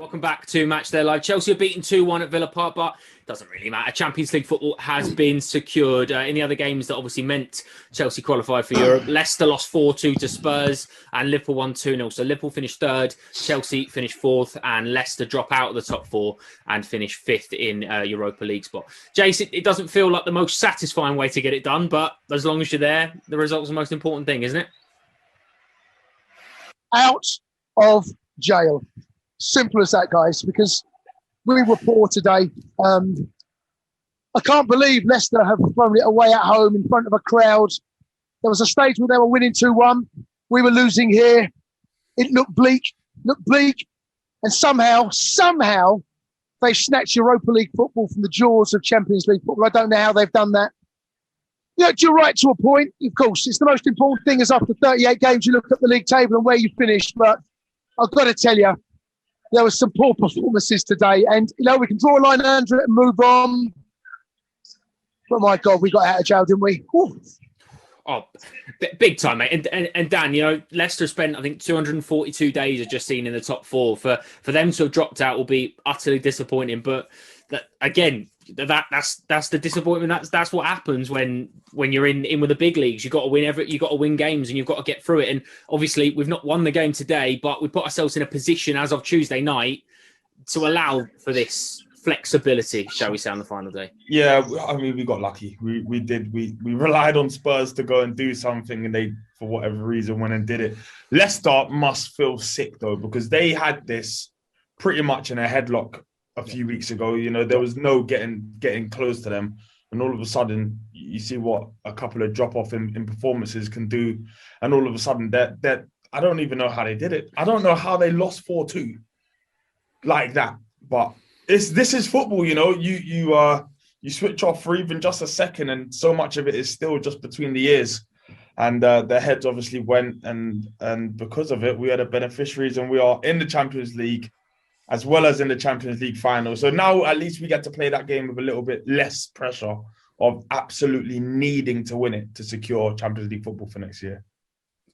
Welcome back to Matchday Live. Chelsea are beaten 2-1 at Villa Park, but it doesn't really matter. Champions League football has been secured. In the other games that obviously meant Chelsea qualified for Europe, Leicester lost 4-2 to Spurs and Liverpool won 2-0. So Liverpool finished third, Chelsea finished fourth, and Leicester drop out of the top four and finish fifth in Europa League spot. Jace, it doesn't feel like the most satisfying way to get it done, but as long as you're there, the result's the most important thing, isn't it? Out of jail. Simple as that, guys, because we were poor today. I can't believe Leicester have thrown it away at home in front of a crowd. There was a stage where they were winning 2-1. We were losing here. It looked bleak. And somehow, they snatched Europa League football from the jaws of Champions League football. I don't know how they've done that. Yeah, you're right to a point. Of course, it's the most important thing is after 38 games, you look at the league table and where you finished. But I've got to tell you, there were some poor performances today. And, we can draw a line under it and move on. But, my God, we got out of jail, didn't we? Whew. Oh, big time, mate. And Dan, Leicester spent, I think, 242 days of just seen in the top four. For them to have dropped out will be utterly disappointing. But, that's the disappointment. That's what happens when you're in with the big leagues. You've got to win you've got to win games and you've got to get through it. And obviously we've not won the game today, but we put ourselves in a position as of Tuesday night to allow for this flexibility, shall we say, on the final day. Yeah, I mean, we got lucky. We relied on Spurs to go and do something, and they, for whatever reason, went and did it. Leicester must feel sick though, because they had this pretty much in a headlock a few weeks ago. There was no getting close to them, and all of a sudden you see what a couple of drop off in performances can do, and all of a sudden that I don't even know how they did it. I don't know how they lost 4-2 like that, but this is football. You switch off for even just a second, and so much of it is still just between the ears, and their heads obviously went, and because of it we are the beneficiaries, and we are in the Champions League as well as in the Champions League final. So now at least we get to play that game with a little bit less pressure of absolutely needing to win it to secure Champions League football for next year.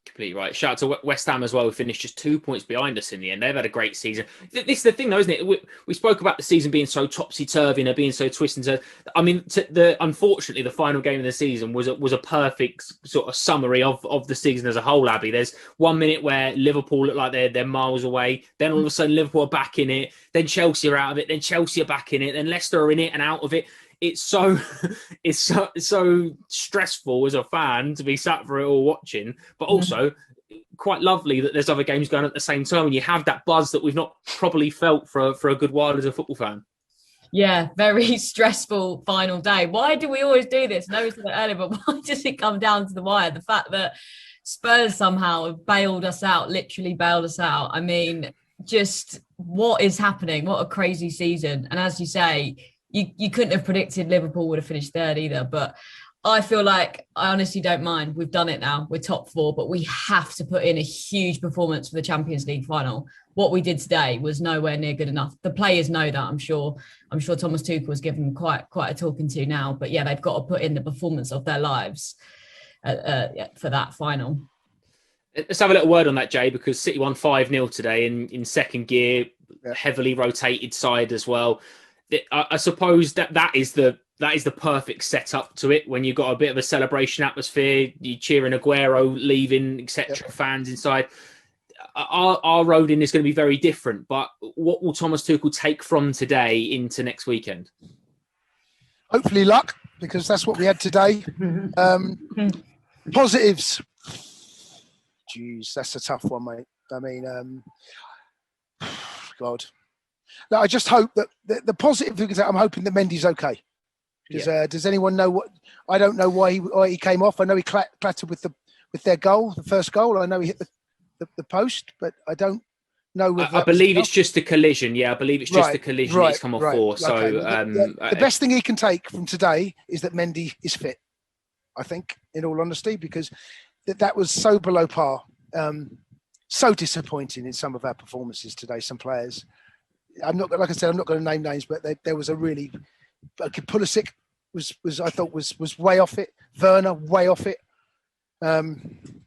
Completely right. Shout out to West Ham as well, who finished just 2 points behind us in the end. They've had a great season. This is the thing, though, isn't it? We spoke about the season being so topsy-turvy and being so twisted. I mean, unfortunately, the final game of the season was a perfect sort of summary of the season as a whole, Abby. There's 1 minute where Liverpool look like they're miles away. Then all of a sudden, Liverpool are back in it. Then Chelsea are out of it. Then Chelsea are back in it. Then Leicester are in it and out of it. It's so stressful as a fan to be sat for it all watching, but also quite lovely that there's other games going at the same time and you have that buzz that we've not probably felt for a good while as a football fan. Yeah, very stressful final day. Why do we always do this? I know we said it earlier, but why does it come down to the wire? The fact that Spurs somehow have literally bailed us out. I mean, just what is happening? What a crazy season. And as you say, you couldn't have predicted Liverpool would have finished third either, but I feel like I honestly don't mind. We've done it now. We're top four, but we have to put in a huge performance for the Champions League final. What we did today was nowhere near good enough. The players know that, I'm sure. Thomas Tuchel was given quite a talking to now, but yeah, they've got to put in the performance of their lives for that final. Let's have a little word on that, Jay, because City won 5-0 today in second gear, heavily rotated side as well. I suppose that is the perfect setup to it when you've got a bit of a celebration atmosphere. You cheering Aguero leaving, etc. Fans inside. Our road in is going to be very different. But what will Thomas Tuchel take from today into next weekend? Hopefully luck, because that's what we had today. Positives. Jeez, that's a tough one, mate. I mean, God. No, I just hope that the positive thing is that I'm hoping that Mendy's okay. Because does anyone know what? I don't know why he came off. I know he clattered with their goal, the first goal. I know he hit the post, but I don't know. I believe it's just a collision. Yeah, I believe it's just a collision he's come off for. So okay. The best thing he can take from today is that Mendy is fit. I think, in all honesty, because that was so below par, so disappointing in some of our performances today. Some players. I'm not going to name names, but there was a really Pulisic was I thought was way off it. Werner way off it.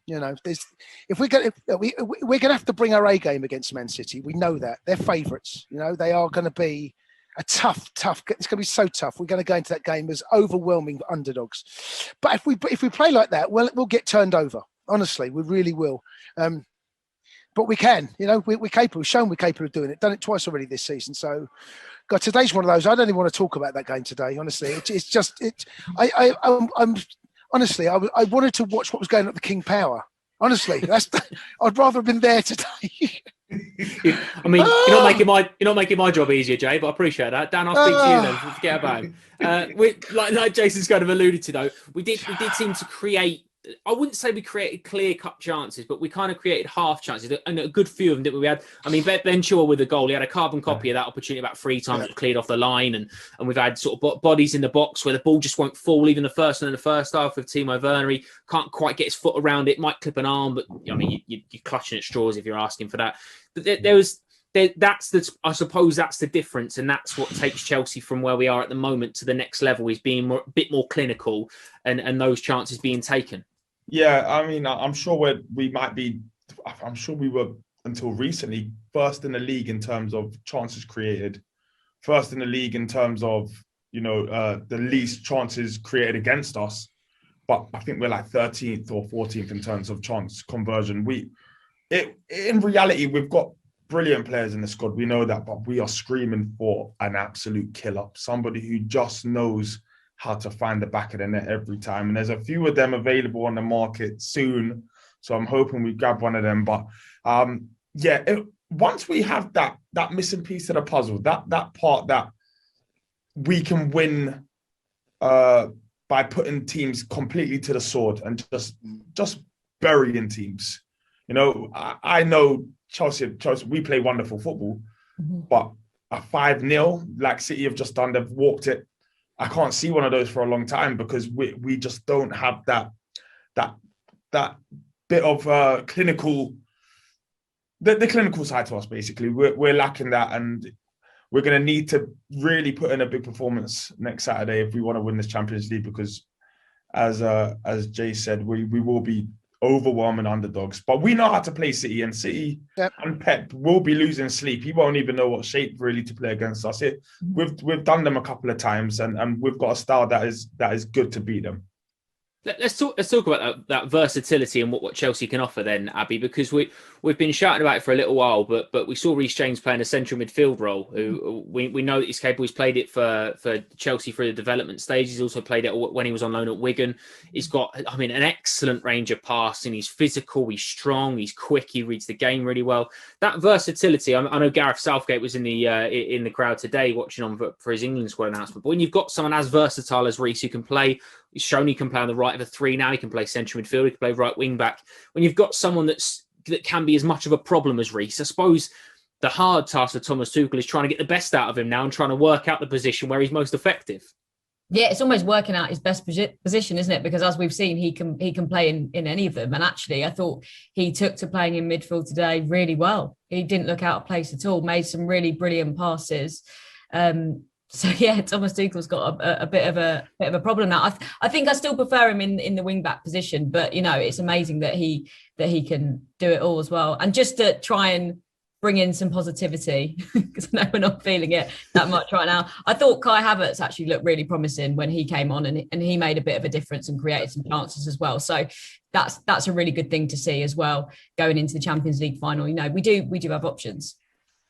You know, if we're going to have to bring our A game against Man City. We know that they're favourites. You know, they are going to be a tough. It's going to be so tough. We're going to go into that game as overwhelming underdogs. But if we play like that, well, we'll get turned over. Honestly, we really will. But we can. You know, we're capable. We've shown we're capable of doing it. Done it twice already this season. So, God, today's one of those. I don't even want to talk about that game today. Honestly, it's just. I'm honestly. I wanted to watch what was going on at the King Power. Honestly, I'd rather have been there today. I mean, you're not making my job easier, Jay, but I appreciate that. Dan, I'll speak to you then. Forget about him. Like Jason's kind of alluded to, though, we did seem to create. I wouldn't say we created clear-cut chances, but we kind of created half chances, and a good few of them that we had. I mean, Ben Chilwell with the goal, he had a carbon copy of that opportunity about 3 times it cleared off the line, and we've had sort of bodies in the box where the ball just won't fall. Even the first one in the first half with Timo Werner, he can't quite get his foot around it, might clip an arm, but I mean, you're clutching at straws if you're asking for that. But I suppose that's the difference, and that's what takes Chelsea from where we are at the moment to the next level, is being a bit more clinical and those chances being taken. Yeah, I mean, I'm sure we were until recently first in the league in terms of chances created, first in the league in terms of, the least chances created against us. But I think we're like 13th or 14th in terms of chance conversion. In reality, we've got brilliant players in the squad. We know that, but we are screaming for an absolute killer, somebody who just knows how to find the back of the net every time. And there's a few of them available on the market soon. So I'm hoping we grab one of them. But once we have that missing piece of the puzzle, that part that we can win by putting teams completely to the sword and just burying teams. I know Chelsea, we play wonderful football, but a 5-0 like City have just done, they've walked it. I can't see one of those for a long time because we just don't have that bit of clinical, the clinical side to us. Basically, we're lacking that, and we're going to need to really put in a big performance next Saturday if we want to win this Champions League. Because, as Jay said, we will be overwhelming underdogs, but we know how to play City, and City and Pep will be losing sleep. He won't even know what shape really to play against us. We've done them a couple of times, and we've got a style that is good to beat them. Let's talk about that versatility and what Chelsea can offer then, Abby, because we've been shouting about it for a little while, but we saw Reece James playing a central midfield role. Who we know that he's capable. He's played it for Chelsea through the development stage. He's also played it when he was on loan at Wigan. He's got, an excellent range of passing. He's physical. He's strong. He's quick. He reads the game really well. That versatility. I know Gareth Southgate was in the crowd today watching on for his England squad announcement. But when you've got someone as versatile as Reece, who can play. He's shown he can play on the right of a 3 now. He can play central midfield. He can play right wing back. When you've got someone that can be as much of a problem as Reece, I suppose the hard task for Thomas Tuchel is trying to get the best out of him now and trying to work out the position where he's most effective. Yeah, it's almost working out his best position, isn't it? Because as we've seen, he can play in any of them. And actually, I thought he took to playing in midfield today really well. He didn't look out of place at all. Made some really brilliant passes. So yeah, Thomas Tuchel's got a bit of a problem now. I think I still prefer him in the wing back position, but it's amazing that he can do it all as well. And just to try and bring in some positivity, because I know we're not feeling it that much right now. I thought Kai Havertz actually looked really promising when he came on, and he made a bit of a difference and created some chances as well. So that's a really good thing to see as well going into the Champions League final. We do have options.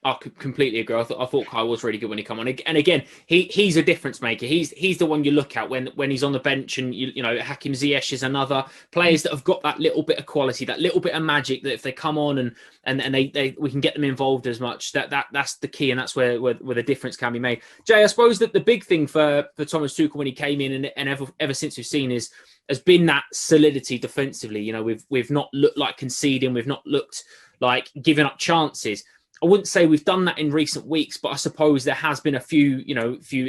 I completely agree. I thought Kai was really good when he came on, and again, he's a difference maker. He's the one you look at when he's on the bench, and Hakim Ziyech is another. Players that have got that little bit of quality, that little bit of magic, that if they come on and we can get them involved as much. That's the key, and that's where the difference can be made. Jay, I suppose that the big thing for Thomas Tuchel when he came in and ever since we've seen has been that solidity defensively. We've not looked like conceding. We've not looked like giving up chances. I wouldn't say we've done that in recent weeks, but I suppose there has been a few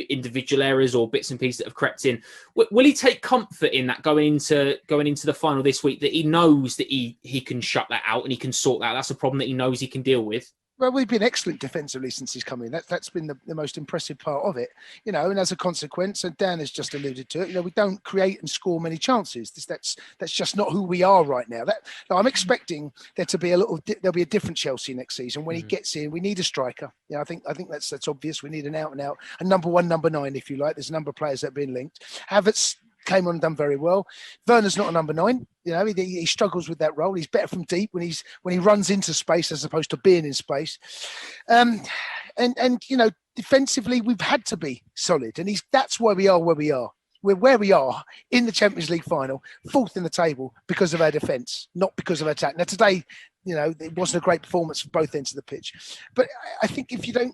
individual errors or bits and pieces that have crept in. Will he take comfort in that going into the final this week, that he knows that he can shut that out and he can sort that? That's a problem that he knows he can deal with. Well, we've been excellent defensively since he's come in. That's been the most impressive part of it, and as a consequence, and Dan has just alluded to it, we don't create and score many chances. That's just not who we are right now. I'm expecting there to be there'll be a different Chelsea next season when he gets in. We need a striker. I think that's obvious. We need an out and out, a number 1, number 9, if you like. There's a number of players that have been linked. Havertz came on and done very well. Werner's not a number 9. He struggles with that role. He's better from deep when he runs into space as opposed to being in space. And defensively we've had to be solid, and that's why we are where we are. We're where we are in the Champions League final, 4th in the table because of our defence, not because of our attack. Now today, it wasn't a great performance for both ends of the pitch, but I think if you don't,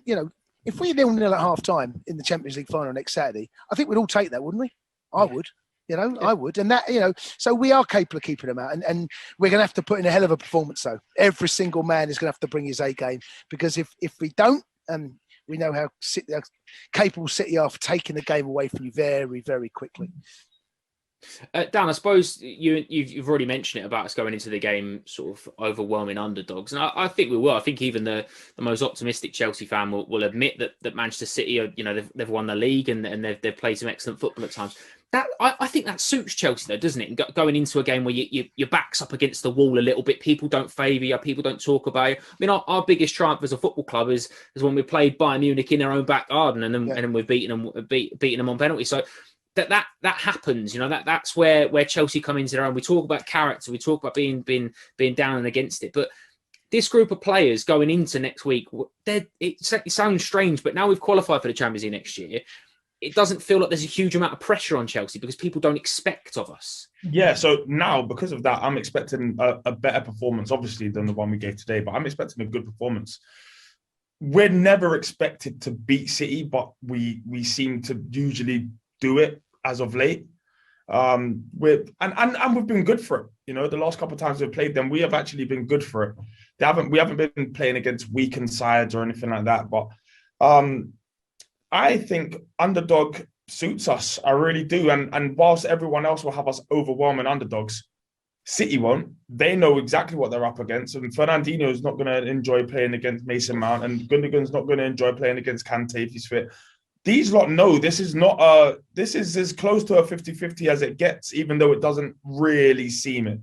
if we're 0-0 at half time in the Champions League final next Saturday, I think we'd all take that, wouldn't we? I would. I would. And that, so we are capable of keeping them out. And we're going to have to put in a hell of a performance, though. Every single man is going to have to bring his A game, because if we don't, we know how capable City are for taking the game away from you very, very quickly. Dan, I suppose you've already mentioned it about us going into the game sort of overwhelming underdogs, and I think we will. I think even the most optimistic Chelsea fan will admit that Manchester City are, they've won the league and they've played some excellent football at times. That I think that suits Chelsea, though, doesn't it? And going into a game where your back's up against the wall a little bit, people don't favour you, people don't talk about you. I mean, our biggest triumph as a football club is when we played Bayern Munich in their own back garden, and then we've beaten them on penalty. So that happens, that's where Chelsea come into their own. We talk about character, we talk about being down and against it, but this group of players going into next week, it sounds strange, but now we've qualified for the Champions League next year. It doesn't feel like there's a huge amount of pressure on Chelsea because people don't expect of us. Yeah, so now because of that, I'm expecting a better performance, obviously, than the one we gave today, but I'm expecting a good performance. We're never expected to beat City, but we seem to usually do it as of late. We've been good for it. The last couple of times we've played them, we have actually been good for it. We haven't been playing against weakened sides or anything like that, but I think underdog suits us. I really do. And whilst everyone else will have us overwhelming underdogs, City won't. They know exactly what they're up against. And Fernandinho is not going to enjoy playing against Mason Mount, and Gundogan's not going to enjoy playing against Kanté if he's fit. These lot know this is as close to a 50-50 as it gets, even though it doesn't really seem it.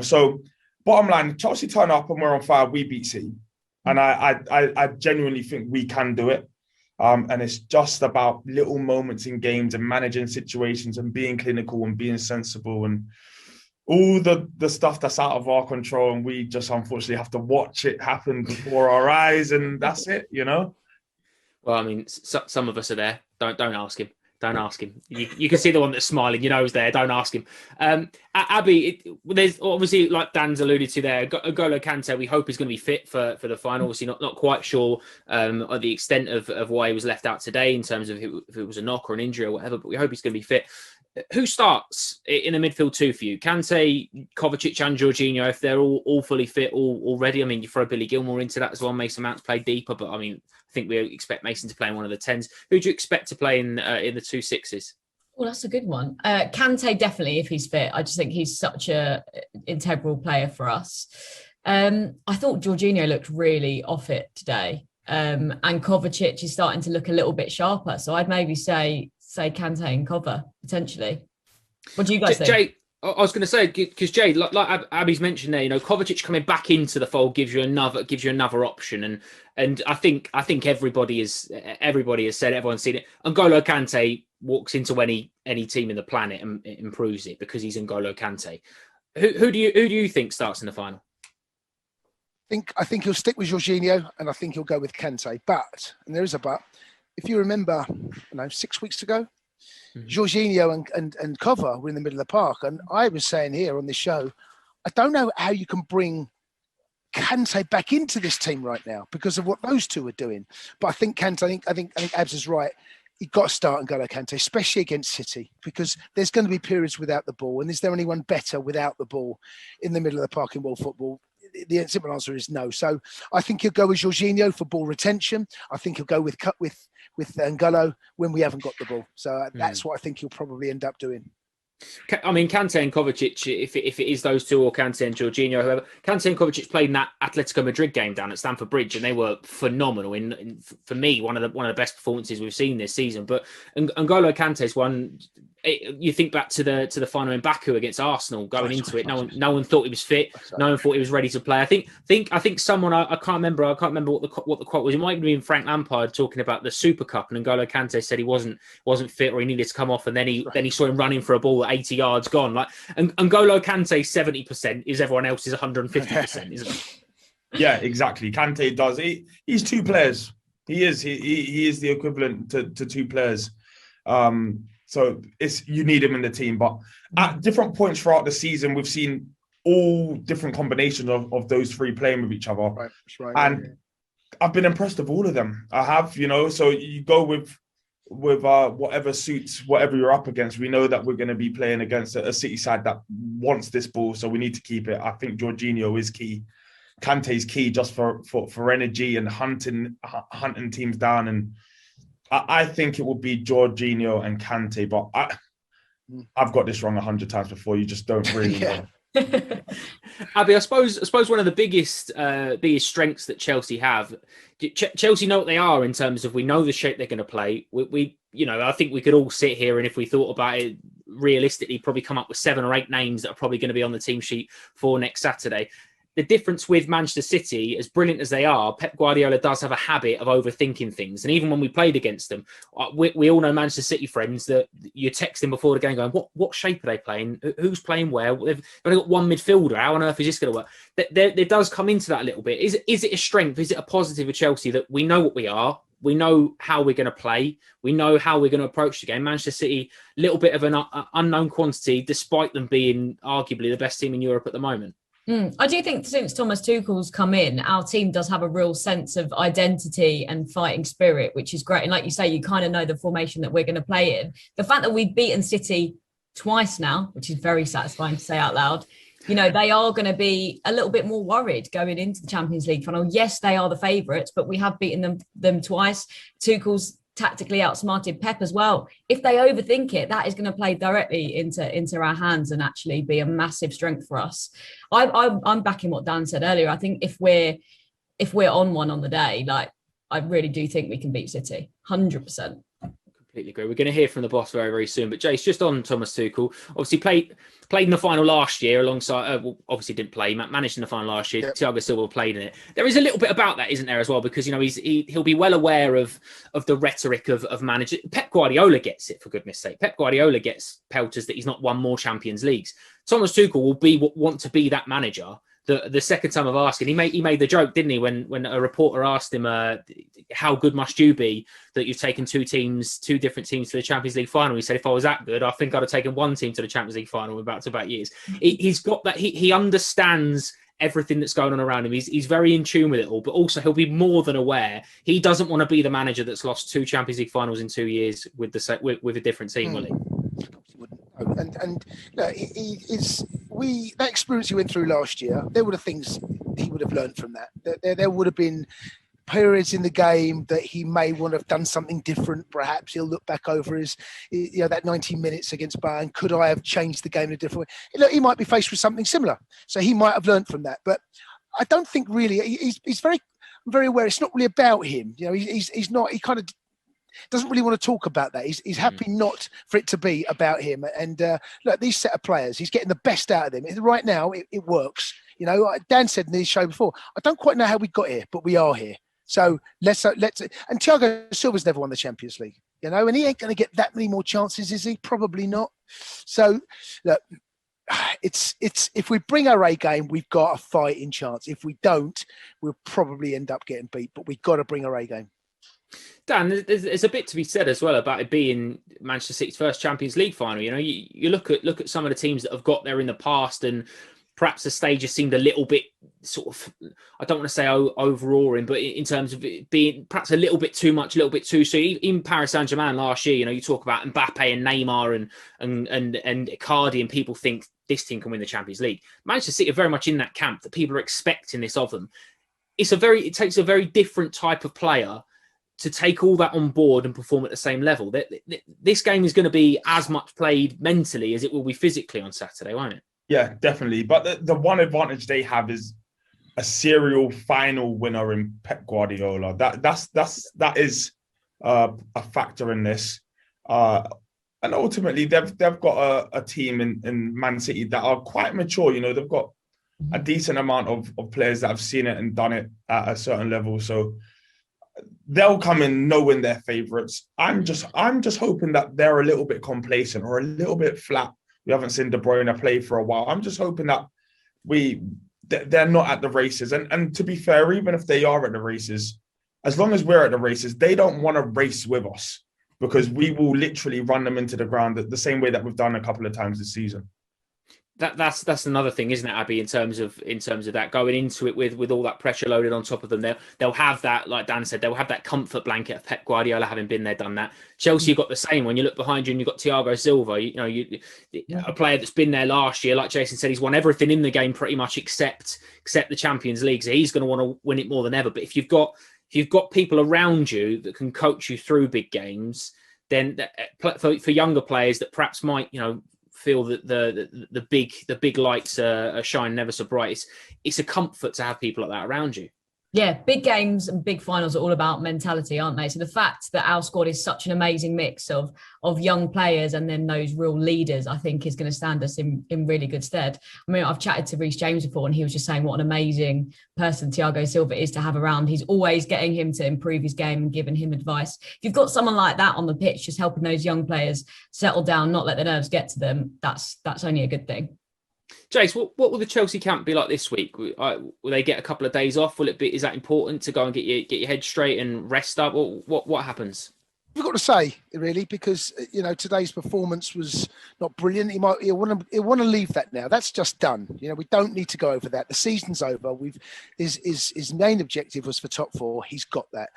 So bottom line, Chelsea turn up and we're on fire, we beat City. And I genuinely think we can do it. And it's just about little moments in games and managing situations and being clinical and being sensible and all the stuff that's out of our control. And we just unfortunately have to watch it happen before our eyes, and that's it, Well, I mean, some of us are there. Don't ask him. Don't ask him. You can see the one that's smiling. He's there. Don't ask him. Abby, there's obviously, like Dan's alluded to there, N'Golo Kanté, we hope is going to be fit for the final. Obviously, not quite sure of the extent of why he was left out today in terms of if it was a knock or an injury or whatever, but we hope he's going to be fit. Who starts in the midfield two for you? Kanté, Kovacic and Jorginho, if they're all fully fit already. I mean, you throw Billy Gilmore into that as well. Mason Mount's played deeper, but I mean, I think we expect Mason to play in one of the 10s. Who do you expect to play in the 2 6s? Well, that's a good one. Kanté, definitely, if he's fit. I just think he's such a integral player for us. I thought Jorginho looked really off it today. And Kovacic is starting to look a little bit sharper. So I'd maybe say Kanté and Kova, potentially. What do you guys think? Jay, I was going to say, because Jay, like Abby's mentioned there, Kovacic coming back into the fold gives you another option, and I think everybody has said, everyone's seen it. N'Golo Kanté walks into any team in the planet and it improves it because he's N'Golo Kanté. Who do you think starts in the final? I think he'll stick with Jorginho, and I think he'll go with Kanté. But, and there is a but, if you remember, 6 weeks ago, Jorginho and Kova were in the middle of the park, and I was saying here on this show, I don't know how you can bring Kanté back into this team right now because of what those two are doing. But I think Kanté, I think Abs is right. You've got to start N'Golo Kanté, especially against City, because there's going to be periods without the ball, and is there anyone better without the ball in the middle of the park in world football? The simple answer is no. So I think he'll go with Jorginho for ball retention. I think he'll go with N'Golo when we haven't got the ball. So that's what I think he'll probably end up doing. I mean, Kanté and Kovacic, if it is those two, or Kanté and Jorginho, whoever, Kanté and Kovacic played in that Atletico Madrid game down at Stamford Bridge, and they were phenomenal. For me, one of the best performances we've seen this season. But N'Golo Kanté's one. You think back to the final in Baku against Arsenal. Going into it, no one thought he was fit. No one thought he was ready to play. I think someone I can't remember what the quote was. It might have been Frank Lampard talking about the Super Cup, and N'Golo Kanté said he wasn't fit or he needed to come off, and then he saw him running for a ball at 80 yards gone. Like, and N'Golo Kanté 70% is everyone else's 150%, isn't it? Yeah, exactly. Kanté does. He's two players. He is the equivalent to two players. So you need him in the team. But at different points throughout the season, we've seen all different combinations of those three playing with each other. Right, right. And I've been impressed with all of them. I have, so you go with whatever suits whatever you're up against. We know that we're going to be playing against a City side that wants this ball, so we need to keep it. I think Jorginho is key. Kante's key just for energy and hunting teams down. And I think it will be Jorginho and Kanté, but I've got this wrong 100 times before. You just don't really know. Abby, I suppose one of the biggest strengths that Chelsea have, Chelsea know what they are in terms of, we know the shape they're going to play. We I think we could all sit here, and if we thought about it realistically, probably come up with 7 or 8 names that are probably going to be on the team sheet for next Saturday. The difference with Manchester City, as brilliant as they are, Pep Guardiola does have a habit of overthinking things. And even when we played against them, we all know Manchester City friends that you're texting before the game going, what shape are they playing? Who's playing where? They've only got one midfielder. How on earth is this going to work? There does come into that a little bit. Is it a strength? Is it a positive of Chelsea that we know what we are? We know how we're going to play. We know how we're going to approach the game. Manchester City, a little bit of an unknown quantity, despite them being arguably the best team in Europe at the moment. I do think since Thomas Tuchel's come in, our team does have a real sense of identity and fighting spirit, which is great. And like you say, you kind of know the formation that we're going to play in. The fact that we've beaten City twice now, which is very satisfying to say out loud, they are going to be a little bit more worried going into the Champions League final. Yes, they are the favourites, but we have beaten them twice. Tuchel's tactically outsmarted Pep as well. If they overthink it, that is going to play directly into our hands and actually be a massive strength for us. I'm backing what Dan said earlier. I think if we're on one on the day, like, I really do think we can beat City 100%. Completely agree. We're going to hear from the boss very, very soon. But Jace, just on Thomas Tuchel, obviously played in the final last year alongside. Obviously didn't play. Managed in the final last year. Yep. Thiago Silva played in it. There is a little bit about that, isn't there, as well? Because he'll be well aware of the rhetoric of manager. Pep Guardiola gets it, for goodness' sake. Pep Guardiola gets pelters that he's not won more Champions Leagues. Thomas Tuchel will want to be that manager. The second time of asking, he made the joke, didn't he, when a reporter asked him, how good must you be that you've taken two different teams to the Champions League final? He said, if I was that good, I think I'd have taken one team to the Champions League final in back-to-back years. He's got that. He understands everything that's going on around him. He's very in tune with it all, but also he'll be more than aware. He doesn't want to be the manager that's lost 2 Champions League finals in 2 years with a different team, will he? And that experience he went through last year, there were the things he would have learned from that. There would have been periods in the game that he may want to have done something different. Perhaps he'll look back over that 90 minutes against Bayern. Could I have changed the game in a different way? Look, he might be faced with something similar, so he might have learned from that. But I don't think really he's very, very aware. It's not really about him. He's not. He kind of doesn't really want to talk about that. He's happy not for it to be about him. And look, these set of players, he's getting the best out of them. Right now, it works. Dan said in the show before, I don't quite know how we got here, but we are here. So let's. And Thiago Silva's never won the Champions League, and he ain't going to get that many more chances, is he? Probably not. So look, it's if we bring our A game, we've got a fighting chance. If we don't, we'll probably end up getting beat. But we've got to bring our A game. Dan, there's a bit to be said as well about it being Manchester City's first Champions League final. You look at some of the teams that have got there in the past, and perhaps the stage has seemed a little bit sort of, I don't want to say overawing, but in terms of it being perhaps a little bit too much, a little bit too soon. Even Paris Saint-Germain last year, you talk about Mbappe and Neymar and Icardi, and people think this team can win the Champions League. Manchester City are very much in that camp that people are expecting this of them. It takes a very different type of player to take all that on board and perform at the same level. This game is going to be as much played mentally as it will be physically on Saturday, won't it? Yeah, definitely. But the one advantage they have is a serial final winner in Pep Guardiola. That is a factor in this. And ultimately, they've got a team in Man City that are quite mature. You know, they've got a decent amount of players that have seen it and done it at a certain level. So they'll come in knowing they're favourites. I'm just hoping that they're a little bit complacent or a little bit flat. We haven't seen De Bruyne play for a while. I'm just hoping that they're not at the races. And to be fair, even if they are at the races, as long as we're at the races, they don't want to race with us, because we will literally run them into the ground the same way that we've done a couple of times this season. That's another thing, isn't it, Abby? In terms of that, going into it with all that pressure loaded on top of them, they'll have that, like Dan said, they'll have that comfort blanket of Pep Guardiola having been there, done that. Chelsea got the same. When you look behind you and you've got Thiago Silva, a player that's been there last year. Like Jason said, he's won everything in the game pretty much except the Champions League. So he's going to want to win it more than ever. But if you've got people around you that can coach you through big games, then for younger players that perhaps might feel that the big lights are shining never so bright, it's a comfort to have people like that around you. Yeah, big games and big finals are all about mentality, aren't they? So the fact that our squad is such an amazing mix of young players and then those real leaders, I think is going to stand us in really good stead. I mean, I've chatted to Reece James before and he was just saying what an amazing person Thiago Silva is to have around. He's always getting him to improve his game and giving him advice. If you've got someone like that on the pitch, just helping those young players settle down, not let the nerves get to them, that's only a good thing. Jace, what will the Chelsea camp be like this week? Will they get a couple of days off? Is that important to go and get your head straight and rest up? What happens? I've got to say, really, because today's performance was not brilliant. He'll want to leave that now. That's just done. We don't need to go over that. The season's over. His main objective was for top four. He's got that.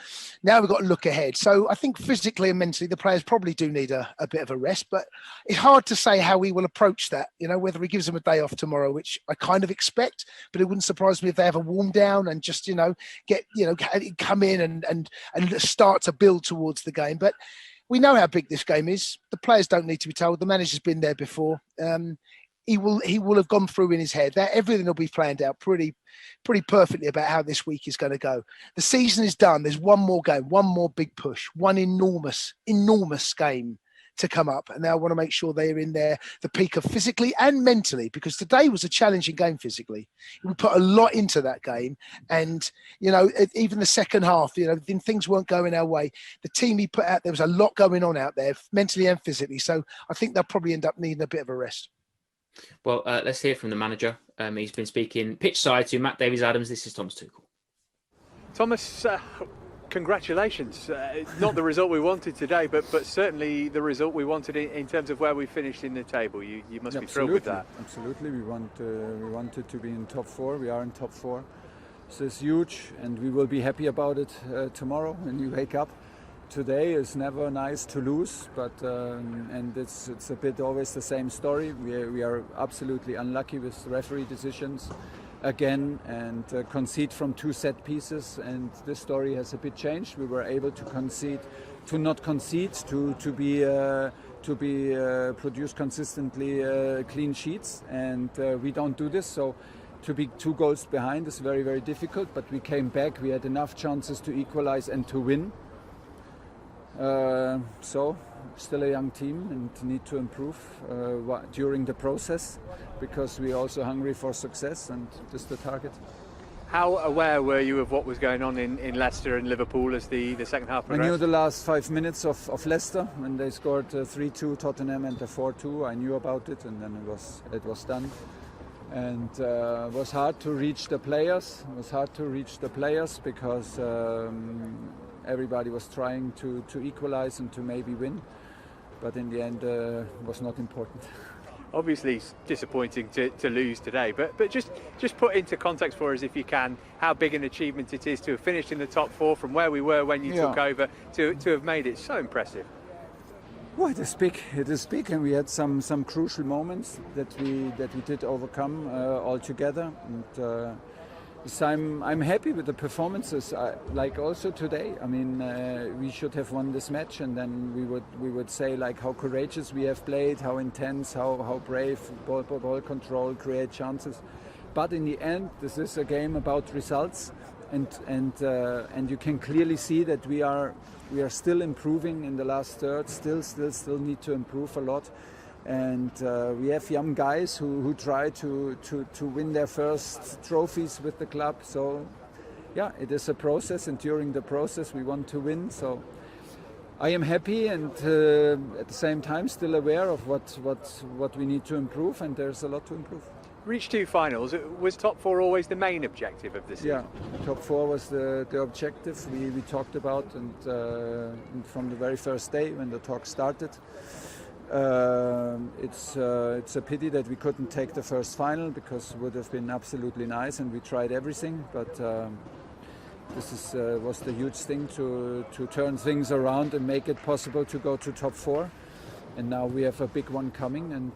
Now we've got to look ahead. So I think physically and mentally, the players probably do need a bit of a rest. But it's hard to say how he will approach that. Whether he gives them a day off tomorrow, which I kind of expect. But it wouldn't surprise me if they have a warm down and just come in and start to build towards the game. But we know how big this game is. The players don't need to be told. The manager's been there before. He will have gone through in his head that everything will be planned out pretty perfectly about how this week is going to go. The season is done. There's one more game, one more big push, one enormous game to come up, and they want to make sure they're in there, the peak of physically and mentally, because today was a challenging game physically. We put a lot into that game, and even the second half, things weren't going our way. The team he put out, there was a lot going on out there, mentally and physically. So I think they'll probably end up needing a bit of a rest. Well, let's hear from the manager. He's been speaking pitch side to Matt Davies-Adams. This is Thomas Tuchel. Thomas, congratulations. Not the result we wanted today, but certainly the result we wanted in terms of where we finished in the table. You must be thrilled with that. Absolutely. We wanted to be in top four. We are in top four. So it's huge, and we will be happy about it tomorrow when you wake up. Today is never nice to lose, but and it's a bit always the same story. We are absolutely unlucky with referee decisions again, and concede from 2 set pieces, and this story has a bit changed. We were able to not concede, to produce consistently clean sheets, and we don't do this. So to be 2 goals behind is very, very difficult, but we came back. We had enough chances to equalize and to win. So still a young team and need to improve during the process, because we're also hungry for success, and this is the target. How aware were you of what was going on in Leicester and Liverpool as the second half progressed? I knew the last 5 minutes of Leicester when they scored 3-2 Tottenham and the 4-2. I knew about it, and then it was done. And it was hard to reach the players. Because everybody was trying to equalize and to maybe win, but in the end it was not important. Obviously it's disappointing to lose today, but just put into context for us, if you can, how big an achievement it is to have finished in the top 4 from where we were when you took over to have made it. So impressive. Well, it is big, and we had some crucial moments that we did overcome all together. And So I'm happy with the performances. Like also today, I mean, we should have won this match, and then we would say like how courageous we have played, how intense, how brave, ball control, create chances. But in the end, this is a game about results, and you can clearly see that we are still improving in the last third. Still need to improve a lot. And we have young guys who try to win their first trophies with the club. So, yeah, it is a process, and during the process we want to win. So, I am happy, and at the same time still aware of what we need to improve, and there's a lot to improve. Reached 2 finals. Was top 4 always the main objective of the season? Yeah, top 4 was the objective we talked about, and from the very first day when the talk started. It's a pity that we couldn't take the first final, because it would have been absolutely nice, and we tried everything. But this was the huge thing to turn things around and make it possible to go to top 4. And now we have a big one coming, and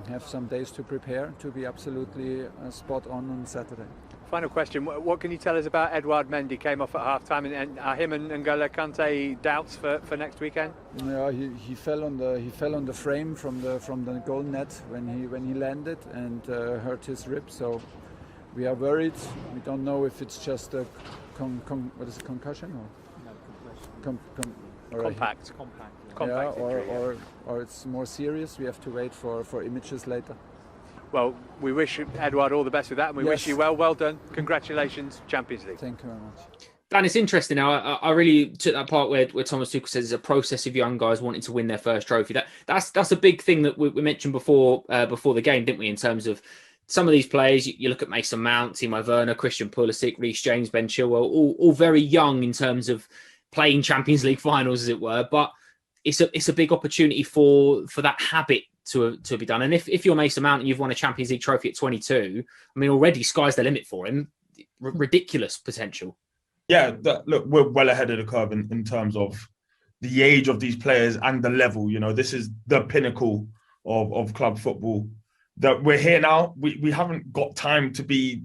have some days to prepare to be absolutely spot on Saturday. Final question, what can you tell us about Edouard Mendy? Came off at half-time, and him and N'Golo Kanté doubts for next weekend? Yeah, he fell on the frame from the goal net when he landed, and hurt his rib. So we are worried. We don't know if it's just a concussion or Compact. Yeah, or it's more serious. We have to wait for images later. Well, we wish Edouard all the best with that, and we wish you well done. Congratulations, Champions League. Thank you very much. Dan, it's interesting now. I really took that part where Thomas Tuchel says it's a process of young guys wanting to win their first trophy. That's a big thing that we mentioned before the game, didn't we? In terms of some of these players, you look at Mason Mount, Timo Werner, Christian Pulisic, Reece James, Ben Chilwell, all very young in terms of playing Champions League finals, as it were. But it's a big opportunity for that habit to be done. And if you're Mason Mount and you've won a Champions League trophy at 22, I mean, already sky's the limit for him. Ridiculous potential. Yeah, look, we're well ahead of the curve in terms of the age of these players and the level. You know, this is the pinnacle of club football. That we're here now. We haven't got time to be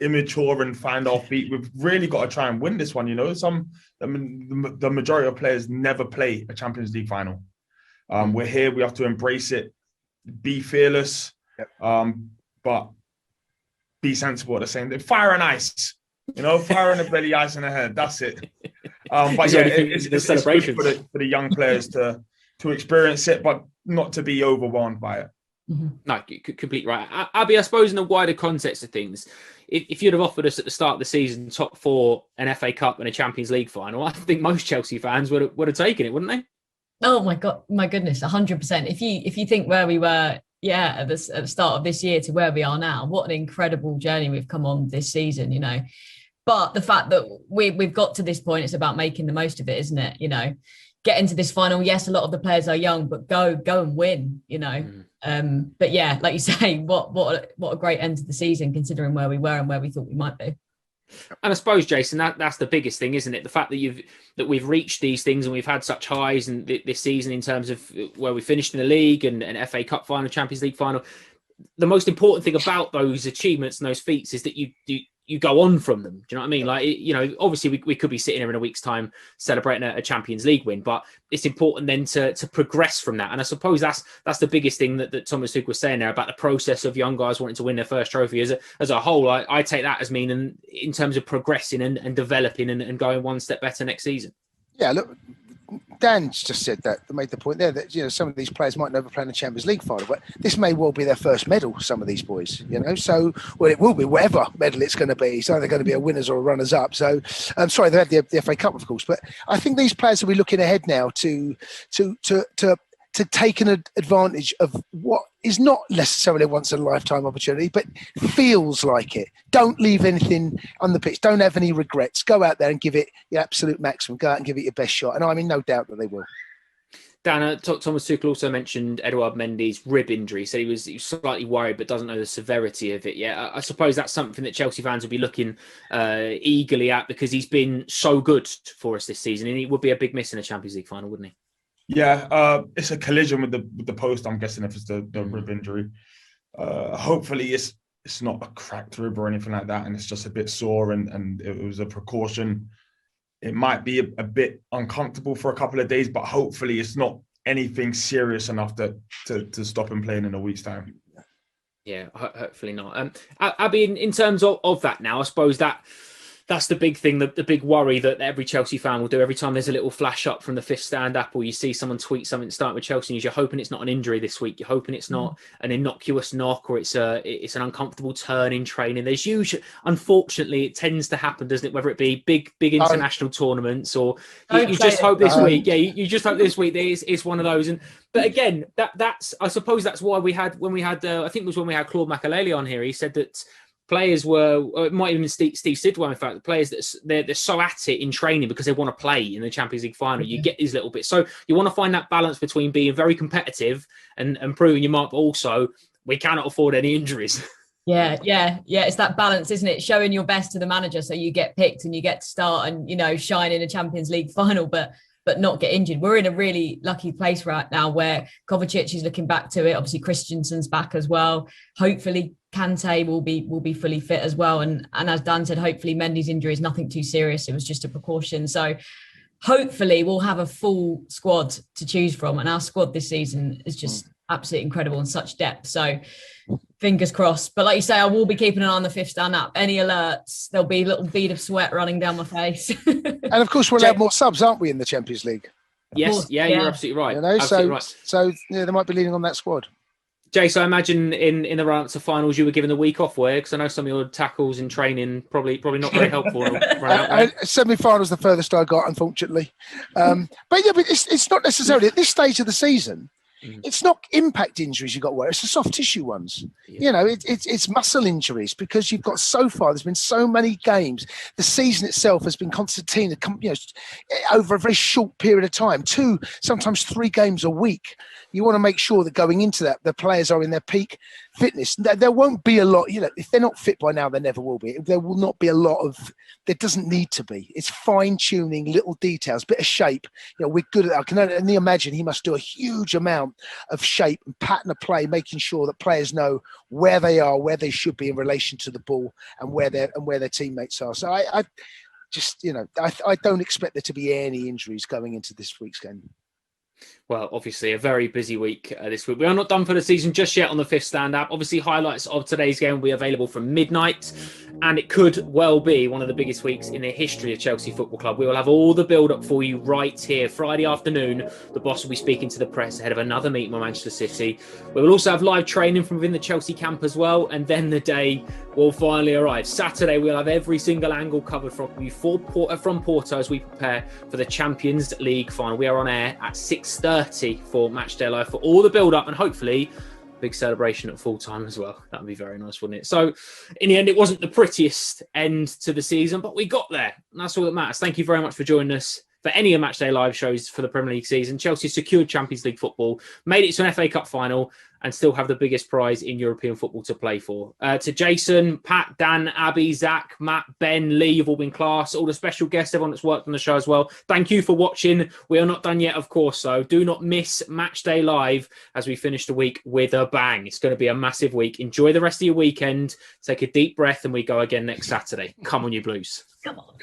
immature and find our feet. We've really got to try and win this one. You know, the majority of players never play a Champions League final. We're here. We have to embrace it, be fearless, but be sensible at the same time. Fire and ice, you know, fire in the belly, ice in the head. That's it. But yeah, it's good for the young players to experience it, but not to be overwhelmed by it. Mm-hmm. No, completely right. Abby, I suppose in the wider context of things, if you'd have offered us at the start of the season top 4, an FA Cup and a Champions League final, I think most Chelsea fans would have taken it, wouldn't they? Oh my God, my goodness, 100%. If you think where we were, at the start of this year to where we are now, what an incredible journey we've come on this season, you know. But the fact that we've got to this point, it's about making the most of it, isn't it? You know, get into this final. Yes, a lot of the players are young, but go and win, you know. But yeah, like you say, what a great end to the season, considering where we were and where we thought we might be. And I suppose, Jason, that's the biggest thing, isn't it? The fact that we've reached these things and we've had such highs and this season in terms of where we finished in the league and an FA Cup final, Champions League final. The most important thing about those achievements and those feats is that you go on from them. Do you know what I mean? Like, you know, obviously we could be sitting here in a week's time celebrating a Champions League win, but it's important then to progress from that. And I suppose that's the biggest thing that Thomas Tuchel was saying there about the process of young guys wanting to win their first trophy as a whole. I take that as meaning in terms of progressing and developing and going one step better next season. Yeah, look, Dan's just said that, made the point there that, you know, some of these players might never play in the Champions League final, but this may well be their first medal, some of these boys, you know. So, well, it will be whatever medal it's going to be. It's either going to be a winners or a runners up. So, I'm sorry, they had the FA Cup, of course, but I think these players will be looking ahead now to take an advantage of what is not necessarily a once in a lifetime opportunity, but feels like it. Don't leave anything on the pitch. Don't have any regrets. Go out there and give it your absolute maximum. Go out and give it your best shot. And I'm in no doubt that they will. Dan, Thomas Tuchel also mentioned Edouard Mendy's rib injury. So he was slightly worried, but doesn't know the severity of it yet. I suppose that's something that Chelsea fans will be looking eagerly at, because he's been so good for us this season, and he would be a big miss in a Champions League final, wouldn't he? Yeah, it's a collision with the post, I'm guessing, if it's the rib injury. Hopefully it's it's not a cracked rib or anything like that, and it's just a bit sore, and it was a precaution. It might be a bit uncomfortable for a couple of days, but hopefully it's not anything serious enough to stop him playing in a week's time. Yeah, hopefully not. Abby, in terms of that now, I suppose that's the big thing, the big worry that every Chelsea fan will do every time there's a little flash up from the fifth stand app, or you see someone tweet something starting with Chelsea news. You're hoping it's not an injury this week. You're hoping it's not an innocuous knock, or it's an uncomfortable turn in training. There's usually, unfortunately, it tends to happen, doesn't it? Whether it be big international tournaments, or you just hope this week. Yeah, you just hope this week it's one of those. But again, that's I suppose that's why we had I think it was when we had Claude Makelele on here. He said that players were, or it might even be Steve Sidwell, in fact, the players they're so at it in training because they want to play in the Champions League final. You get these little bits. So you want to find that balance between being very competitive and proving your mark, but also we cannot afford any injuries. Yeah. It's that balance, isn't it? Showing your best to the manager so you get picked and you get to start and, shine in a Champions League final, but not get injured. We're in a really lucky place right now where Kovacic is looking back to it. Obviously, Christensen's back as well. Hopefully, Kanté will be fully fit as well. And as Dan said, hopefully Mendy's injury is nothing too serious. It was just a precaution. So hopefully we'll have a full squad to choose from. And our squad this season is just absolutely incredible and such depth. So fingers crossed. But like you say, I will be keeping an eye on the fifth stand up. Any alerts, there'll be a little bead of sweat running down my face. And of course, we'll have more subs, aren't we, in the Champions League? Yes, yeah, you're absolutely right. Absolutely right. So they might be leaning on that squad. Jace, I imagine in the run-up to finals, you were given a week off, because I know some of your tackles in training probably not very helpful. Semi-finals the furthest I got, unfortunately. But it's not necessarily at this stage of the season. It's not impact injuries you've got to worry. It's the soft tissue ones. Yeah. It's muscle injuries because you've got so far. There's been so many games. The season itself has been Constantine, over a very short period of time. 2, sometimes 3 games a week. You want to make sure that going into that, the players are in their peak fitness. There won't be a lot, if they're not fit by now, there never will be. There will not be a lot of, there doesn't need to be. It's fine-tuning little details, bit of shape. We're good at that. I can only imagine he must do a huge amount of shape and pattern of play, making sure that players know where they are, where they should be in relation to the ball and where their teammates are. So I don't expect there to be any injuries going into this week's game. Well, obviously, a very busy week this week. We are not done for the season just yet on the fifth stand app. Obviously, highlights of today's game will be available from midnight, and it could well be one of the biggest weeks in the history of Chelsea Football Club. We will have all the build-up for you right here. Friday afternoon, the boss will be speaking to the press ahead of another meeting with Manchester City. We will also have live training from within the Chelsea camp as well, and then the day will finally arrive. Saturday, we'll have every single angle covered from you from Porto as we prepare for the Champions League final. We are on air at 6:30 for Matchday Live for all the build-up and hopefully big celebration at full time as well. That would be very nice, wouldn't it? So in the end, it wasn't the prettiest end to the season, but we got there. And that's all that matters. Thank you very much for joining us for any of Matchday Live shows for the Premier League season. Chelsea secured Champions League football, made it to an FA Cup final, and still have the biggest prize in European football to play for. To Jason, Pat, Dan, Abby, Zach, Matt, Ben, Lee, you've all been class. All the special guests, everyone that's worked on the show as well. Thank you for watching. We are not done yet, of course, so do not miss Matchday Live as we finish the week with a bang. It's going to be a massive week. Enjoy the rest of your weekend. Take a deep breath and we go again next Saturday. Come on, you Blues. Come on.